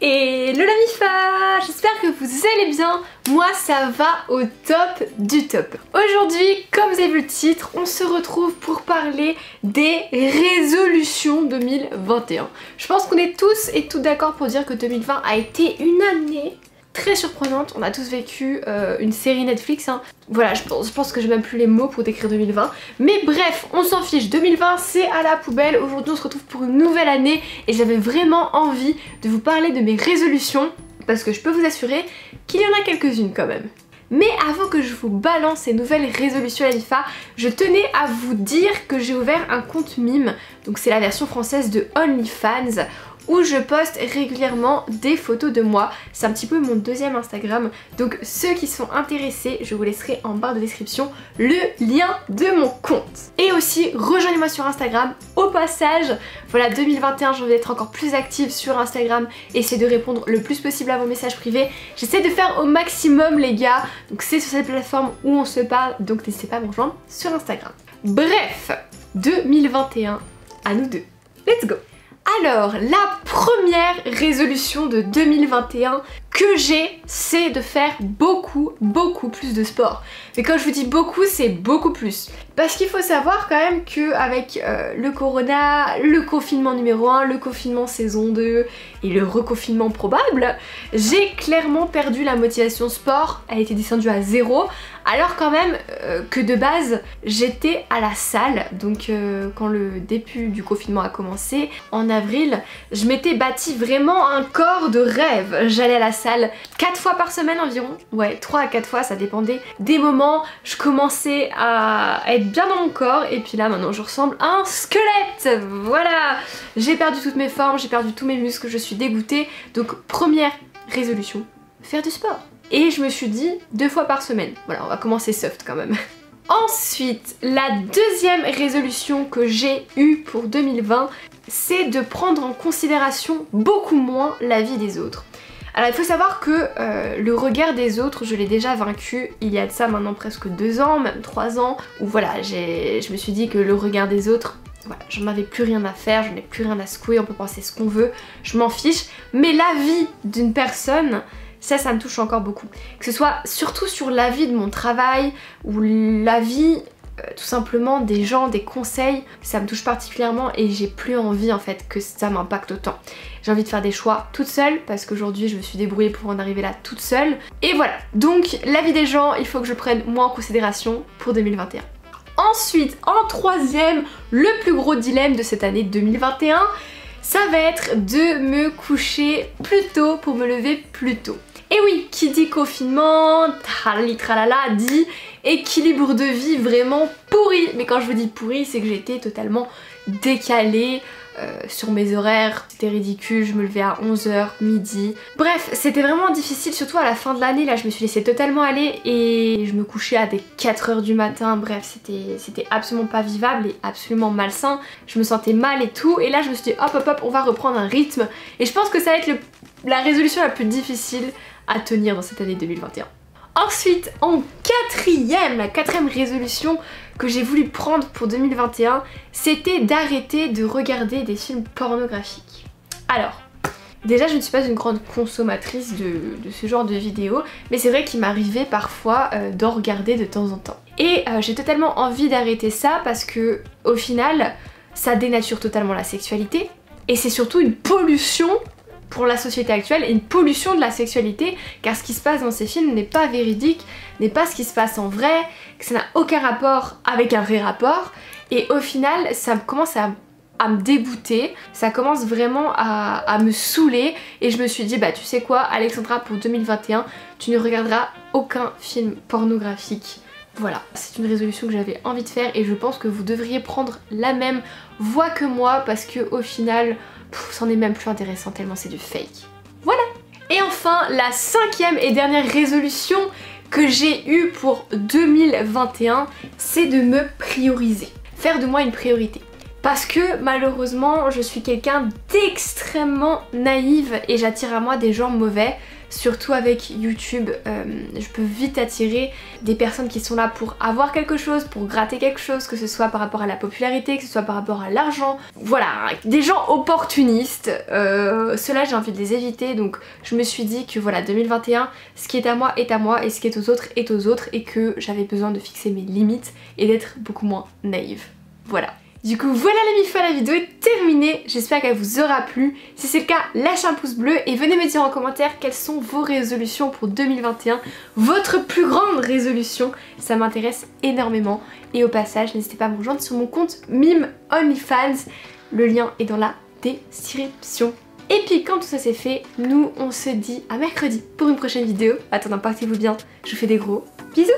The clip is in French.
Et le Mifa, j'espère que vous allez bien. Moi ça va au top du top. Aujourd'hui, comme vous avez vu le titre, on se retrouve pour parler des résolutions 2021. Je pense qu'on est tous et toutes d'accord pour dire que 2020 a été une année très surprenante. On a tous vécu une série Netflix, hein. Voilà, je pense que j'ai même plus les mots pour décrire 2020. Mais bref, on s'en fiche, 2020 c'est à la poubelle. Aujourd'hui on se retrouve pour une nouvelle année et j'avais vraiment envie de vous parler de mes résolutions parce que je peux vous assurer qu'il y en a quelques-unes quand même. Mais avant que je vous balance ces nouvelles résolutions à l'IFA, je tenais à vous dire que j'ai ouvert un compte mime, donc c'est la version française de OnlyFans, où je poste régulièrement des photos de moi. C'est un petit peu mon deuxième Instagram, donc ceux qui sont intéressés, je vous laisserai en barre de description le lien de mon compte. Et aussi, rejoignez-moi sur Instagram au passage. Voilà, 2021, j'ai envie d'être encore plus active sur Instagram, essayer de répondre le plus possible à vos messages privés. J'essaie de faire au maximum les gars, donc c'est sur cette plateforme où on se parle, donc n'hésitez pas à me rejoindre sur Instagram. Bref, 2021, à nous deux. Let's go! Alors, la première résolution de 2021 que j'ai, c'est de faire beaucoup plus de sport. Mais quand je vous dis beaucoup, c'est beaucoup plus. Parce qu'il faut savoir quand même qu'avec le corona, le confinement numéro 1, le confinement saison 2 et le reconfinement probable, j'ai clairement perdu la motivation sport, elle était descendue à 0. Alors quand même que de base j'étais à la salle, donc quand le début du confinement a commencé en avril, je m'étais bâti vraiment un corps de rêve. J'allais à la salle 4 fois par semaine environ, ouais 3 à 4 fois, ça dépendait des moments. Je commençais à être bien dans mon corps et puis là maintenant je ressemble à un squelette. Voilà, j'ai perdu toutes mes formes, j'ai perdu tous mes muscles, je suis dégoûtée. Donc première résolution, faire du sport. Et je me suis dit 2 fois par semaine. Voilà, on va commencer soft quand même. Ensuite, la deuxième résolution que j'ai eue pour 2020, c'est de prendre en considération beaucoup moins la vie des autres. Alors il faut savoir que le regard des autres, je l'ai déjà vaincu il y a de ça maintenant presque 2 ans, même 3 ans, où voilà, je me suis dit que le regard des autres, voilà, j'en avais plus rien à faire, j'en ai plus rien à secouer, on peut penser ce qu'on veut, je m'en fiche. Mais la vie d'une personne, ça me touche encore beaucoup. Que ce soit surtout sur la vie de mon travail ou la vie tout simplement des gens, des conseils, ça me touche particulièrement et j'ai plus envie en fait que ça m'impacte autant. J'ai envie de faire des choix toute seule parce qu'aujourd'hui je me suis débrouillée pour en arriver là toute seule. Et voilà, donc la vie des gens, il faut que je prenne moins en considération pour 2021. Ensuite, en troisième, le plus gros dilemme de cette année 2021, ça va être de me coucher plus tôt pour me lever plus tôt. Et oui, qui dit confinement, tralali tralala, dit équilibre de vie vraiment pourri. Mais quand je vous dis pourri, c'est que j'étais totalement décalée sur mes horaires. C'était ridicule, je me levais à 11h, midi. Bref, c'était vraiment difficile, surtout à la fin de l'année. Là, je me suis laissée totalement aller et je me couchais à des 4h du matin. Bref, c'était absolument pas vivable et absolument malsain. Je me sentais mal et tout. Et là, je me suis dit hop, on va reprendre un rythme. Et je pense que ça va être la résolution la plus difficile à tenir dans cette année 2021. Ensuite, en la quatrième résolution que j'ai voulu prendre pour 2021, c'était d'arrêter de regarder des films pornographiques. Alors, déjà je ne suis pas une grande consommatrice de ce genre de vidéos, mais c'est vrai qu'il m'arrivait parfois d'en regarder de temps en temps. Et j'ai totalement envie d'arrêter ça parce que au final, ça dénature totalement la sexualité et c'est surtout une pollution pour la société actuelle et une pollution de la sexualité, car ce qui se passe dans ces films n'est pas véridique, n'est pas ce qui se passe en vrai, que ça n'a aucun rapport avec un vrai rapport, et au final ça commence à me dégoûter, ça commence vraiment à me saouler, et je me suis dit bah tu sais quoi Alexandra, pour 2021 tu ne regarderas aucun film pornographique. Voilà, c'est une résolution que j'avais envie de faire et je pense que vous devriez prendre la même voie que moi parce que au final c'en est même plus intéressant tellement c'est du fake. Voilà. Et enfin, la cinquième et dernière résolution que j'ai eue pour 2021, c'est de me prioriser. Faire de moi une priorité. Parce que malheureusement, je suis quelqu'un d'extrêmement naïve et j'attire à moi des gens mauvais. surtout avec YouTube, je peux vite attirer des personnes qui sont là pour avoir quelque chose, pour gratter quelque chose, que ce soit par rapport à la popularité, que ce soit par rapport à l'argent, voilà, des gens opportunistes, ceux-là j'ai envie de les éviter, donc je me suis dit que voilà, 2021, ce qui est à moi et ce qui est aux autres est aux autres, et que j'avais besoin de fixer mes limites et d'être beaucoup moins naïve, voilà. Du coup voilà les MIFA, la vidéo est terminée, j'espère qu'elle vous aura plu. Si c'est le cas, lâchez un pouce bleu et venez me dire en commentaire quelles sont vos résolutions pour 2021, votre plus grande résolution, ça m'intéresse énormément. Et au passage, n'hésitez pas à me rejoindre sur mon compte Mime OnlyFans, le lien est dans la description. Et puis quand tout ça c'est fait, nous on se dit à mercredi pour une prochaine vidéo. Attendant, portez-vous bien, je vous fais des gros bisous.